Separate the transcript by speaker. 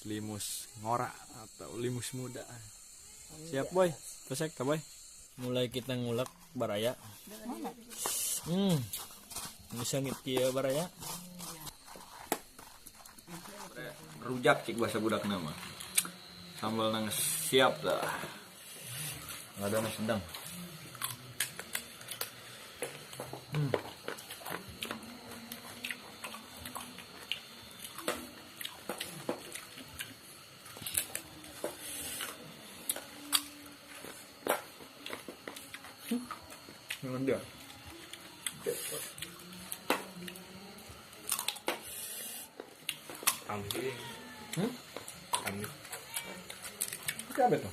Speaker 1: limus ngora atau limus muda. Siap boy, pesek ta boy. Mulai kita ngulek baraya. Bisa ngieu baraya. Rujak cik bahasa budak nama. Sambal nang siap dah. Nggak ada nang sedang. Dia. Ambil. Ambil. Apa itu?